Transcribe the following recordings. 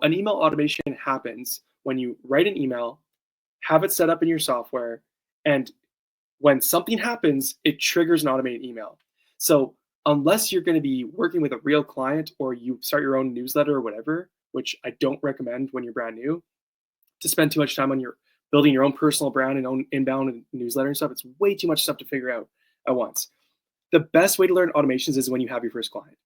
An email automation happens when you write an email, have it set up in your software, and when something happens, it triggers an automated email. So unless you're going to be working with a real client or you start your own newsletter or whatever, which I don't recommend when you're brand new, to spend too much time on your building your own personal brand and own inbound newsletter and stuff. It's way too much stuff to figure out at once. The best way to learn automations is when you have your first client,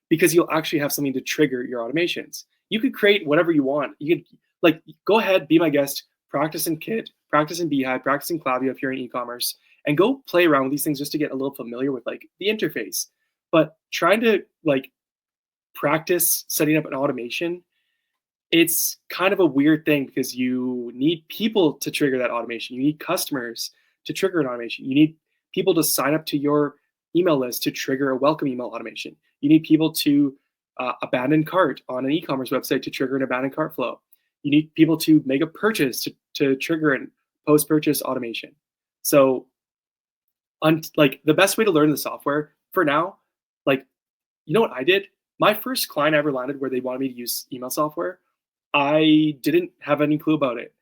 because you'll actually have something to trigger your automations. You could create whatever you want. You could like go ahead, be my guest, practice in Kit, practice in Beehive, practice in Klaviyo if you're in e-commerce, and go play around with these things just to get a little familiar with like the interface. But trying to like practice setting up an automation, it's kind of a weird thing because you need people to trigger that automation. You need customers to trigger an automation. You need people to sign up to your email list to trigger a welcome email automation. You need people to abandon cart on an e-commerce website to trigger an abandoned cart flow. You need people to make a purchase to trigger an post-purchase automation. So like the best way to learn the software for now, like, you know what I did? My first client I ever landed where they wanted me to use email software, I didn't have any clue about it.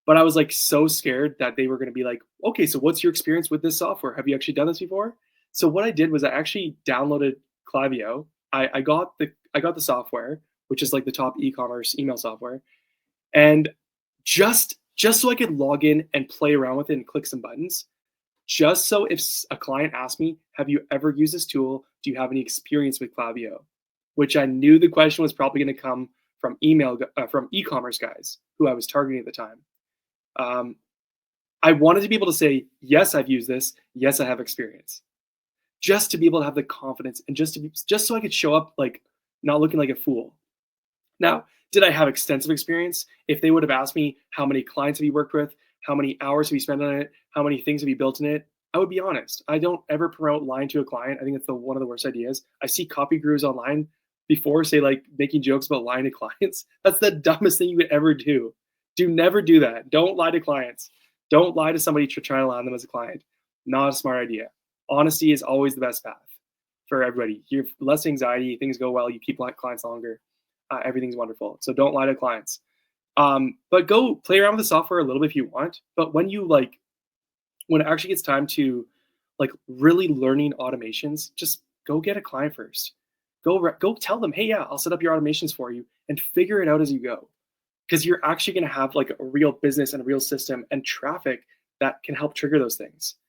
But I was like so scared that they were going to be like, okay, so what's your experience with this software? Have you actually done this before? So what I did was I actually downloaded Klaviyo. I got the software, which is like the top e-commerce email software, and just so I could log in and play around with it and click some buttons, just so if a client asked me, have you ever used this tool? Do you have any experience with Klaviyo? Which I knew the question was probably going to come from from e-commerce guys who I was targeting at the time. Um, I wanted to be able to say, yes, I've used this. Yes, I have experience. Just to be able to have the confidence and just so I could show up like not looking like a fool. Now, did I have extensive experience? If they would have asked me how many clients have you worked with, how many hours have you spent on it, how many things have you built in it, I would be honest. I don't ever promote lying to a client. I think it's one of the worst ideas. I see copy gurus online before say like making jokes about lying to clients. That's the dumbest thing you could ever do. Do never do that. Don't lie to clients. Don't lie to somebody to try to land them as a client. Not a smart idea. Honesty is always the best path for everybody. You have less anxiety, things go well, you keep clients longer. Everything's wonderful. So don't lie to clients. But go play around with the software a little bit if you want. But when it actually gets time to like really learning automations, just go get a client first. Go tell them, hey, yeah, I'll set up your automations for you and figure it out as you go. Because you're actually going to have like a real business and a real system and traffic that can help trigger those things.